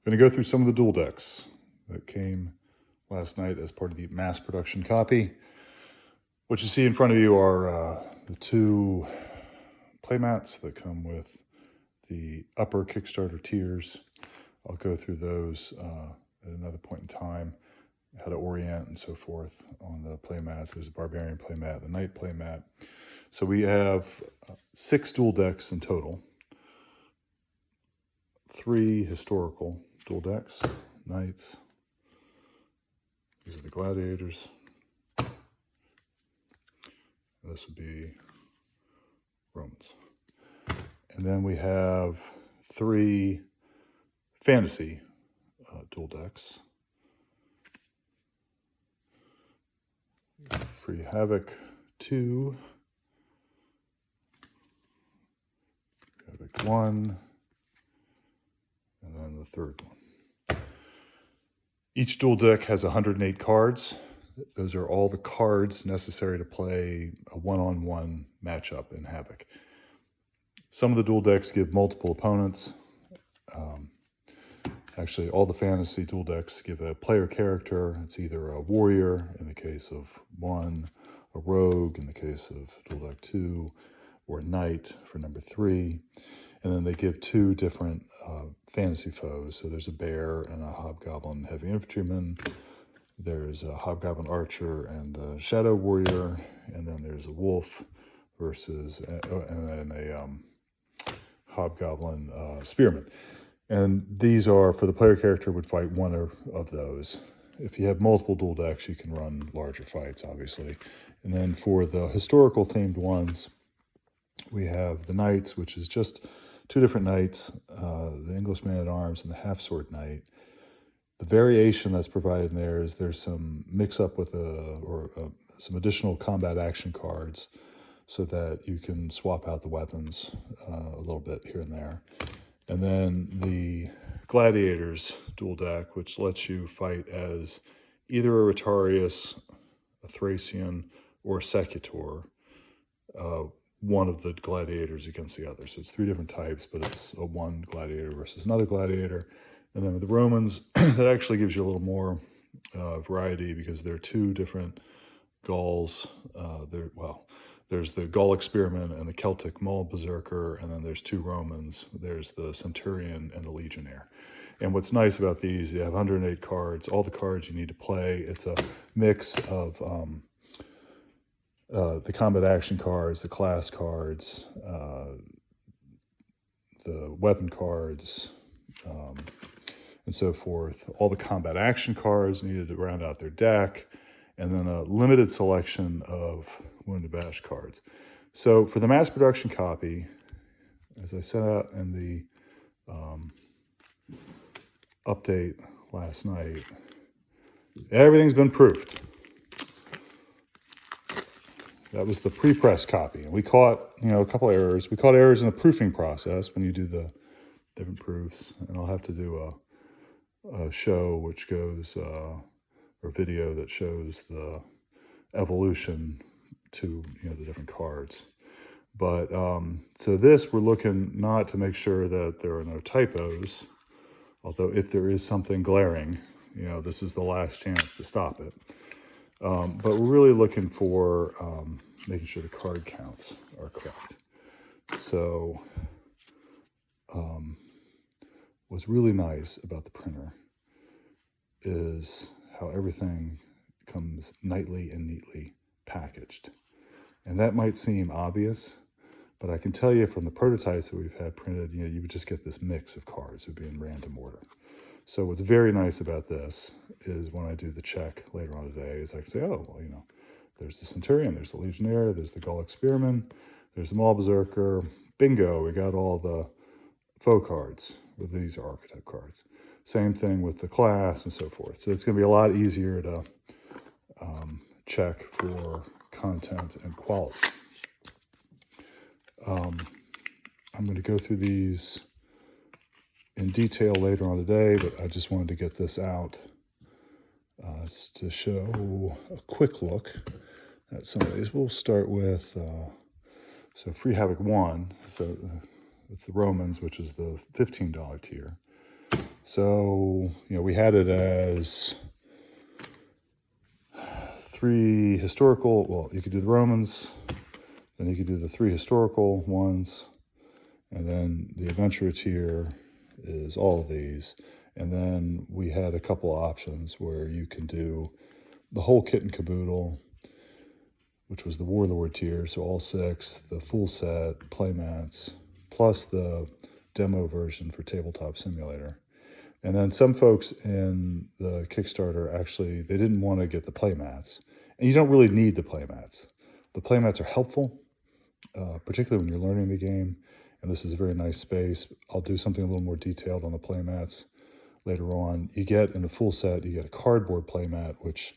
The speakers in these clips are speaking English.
I'm going to go through some of the duel decks that came last night as part of the mass production copy. What you see in front of you are the two playmats that come with the upper Kickstarter tiers. I'll go through those at another point in time, how to orient and so forth on the playmats. There's a Barbarian playmat, the Knight playmat. So we have 6 duel decks in total. 3 historical duel decks, Knights. These are the Gladiators. This would be Romans. And then we have 3 fantasy duel decks. Free Havoc 2, Havoc 1, and then the third one. Each duel deck has 108 cards. Those are all the cards necessary to play a one-on-one matchup in Havoc. Some of the duel decks give multiple opponents. Actually, all the fantasy duel decks give a player character. It's either a warrior in the case of 1, a rogue in the case of duel deck 2, or a knight for number 3. And then they give 2 different fantasy foes. So there's a bear and a hobgoblin heavy infantryman. There's a hobgoblin archer and the shadow warrior. And then there's a wolf versus a hobgoblin spearman. And these are, for the player character, would fight one of those. If you have multiple duel decks, you can run larger fights, obviously. And then for the historical themed ones, we have the Knights, which is just 2 different knights, the English man-at-arms and the half-sword knight. The variation that's provided in there is there's some mix-up with some additional combat action cards so that you can swap out the weapons a little bit here and there. And then the Gladiators duel deck, which lets you fight as either a Rotarius, a Thracian, or a Secutor, one of the gladiators against the other. So it's 3 different types, but it's a one gladiator versus another gladiator. And then with the Romans, that actually gives you a little more variety because there are 2 different Gauls. There's the Gaul Experiment and the Celtic Maul Berserker, and then there's 2 Romans. There's the Centurion and the Legionnaire. And what's nice about these, you have 108 cards, all the cards you need to play. It's a mix of the combat action cards, the class cards, the weapon cards, and so forth. All the combat action cards needed to round out their deck, and then a limited selection of Wounded Bash cards. So for the mass production copy, as I set out in the update last night, everything's been proofed. That was the pre-press copy. And we caught, a couple of errors. We caught errors in the proofing process when you do the different proofs. And I'll have to do a show which goes, or video that shows the evolution to, the different cards. But, so this, we're looking not to make sure that there are no typos. Although if there is something glaring, this is the last chance to stop it. But we're really looking for making sure the card counts are correct. So what's really nice about the printer is how everything comes nicely and neatly packaged. And that might seem obvious, but I can tell you from the prototypes that we've had printed, you would just get this mix of cards. It would be in random order. So what's very nice about this is when I do the check later on today is I can say, oh, well, there's the Centurion, there's the Legionnaire, there's the Gallic Spearman, there's the Maul Berserker. Bingo, we got all the foe cards, with these are archetype cards. Same thing with the class and so forth. So it's going to be a lot easier to check for content and quality. I'm going to go through these in detail later on today, but I just wanted to get this out to show a quick look at some of these. We'll start with, so Free Havoc 1, so it's the Romans, which is the $15 tier. So, we had it as 3 historical, well, you could do the Romans, then you could do the 3 historical ones, and then the adventure tier is all of these. And then we had a couple options where you can do the whole kit and caboodle, which was the Warlord tier, so all 6, the full set, playmats, plus the demo version for Tabletop Simulator. And then some folks in the Kickstarter actually, they didn't want to get the playmats. And you don't really need the playmats. The playmats are helpful, particularly when you're learning the game. And this is a very nice space. I'll do something a little more detailed on the playmats later on. You get, in the full set, you get a cardboard playmat, which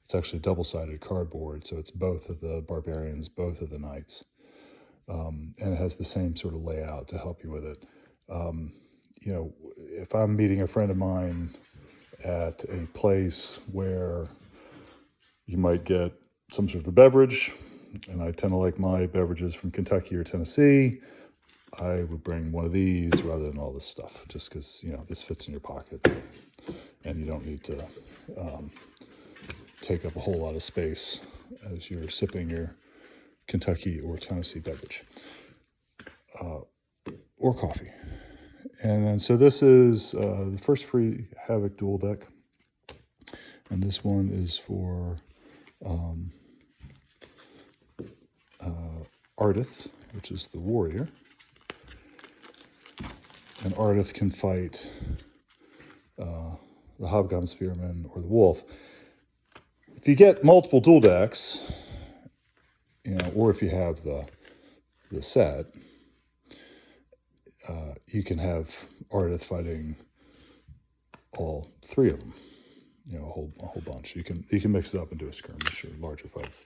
it's actually double-sided cardboard. So it's both of the barbarians, both of the knights. And it has the same sort of layout to help you with it. If I'm meeting a friend of mine at a place where you might get some sort of a beverage, and I tend to like my beverages from Kentucky or Tennessee, I would bring one of these rather than all this stuff, just because, this fits in your pocket and you don't need to take up a whole lot of space as you're sipping your Kentucky or Tennessee beverage or coffee. And then, so this is the first free Havoc Duel Deck. And this one is for Ardith, which is the warrior. And Ardith can fight the Hobgoblin Spearman or the wolf. If you get multiple duel decks, or if you have the set, you can have Ardith fighting all 3 of them. A whole bunch. You can mix it up and do a skirmish or larger fights.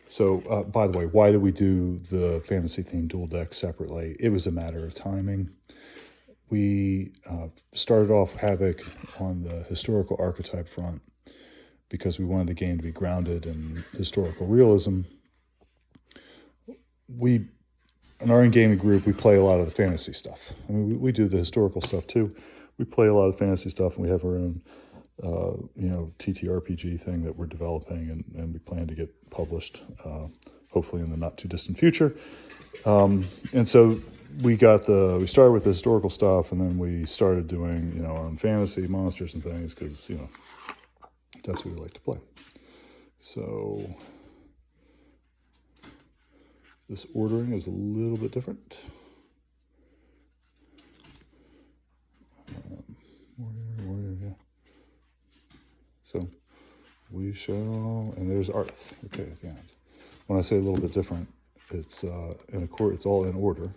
So, by the way, why did we do the fantasy-themed duel deck separately? It was a matter of timing. We started off Havoc on the historical archetype front because we wanted the game to be grounded in historical realism. In our in-gaming group, we play a lot of the fantasy stuff. I mean, we do the historical stuff too. We play a lot of fantasy stuff, and we have our own, TTRPG thing that we're developing, and we plan to get published, hopefully in the not-too-distant future. And so we started with the historical stuff, and then we started doing, our own fantasy monsters and things, because, that's what we like to play. So this ordering is a little bit different. Warrior, yeah. So we shall, and there's Ardith. Okay, at the end. When I say a little bit different, it's it's all in order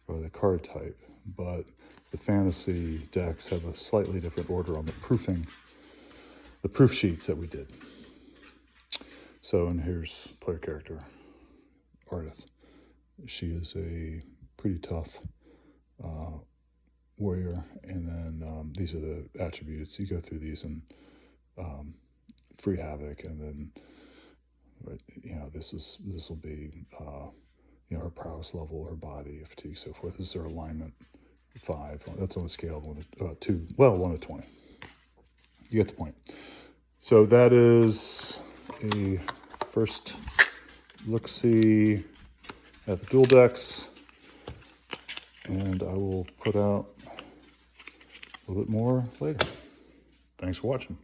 for the card type, but the fantasy decks have a slightly different order on the proof sheets that we did. So, and here's player character Ardith. She is a pretty tough warrior, and then these are the attributes. You go through these and free Havoc, and then this will be her prowess level, her body, fatigue, so forth. This is her alignment 5. That's on a scale of 1 to 20. You get the point. So that is a first look-see at the duel decks, and I will put out a little bit more later. Thanks for watching.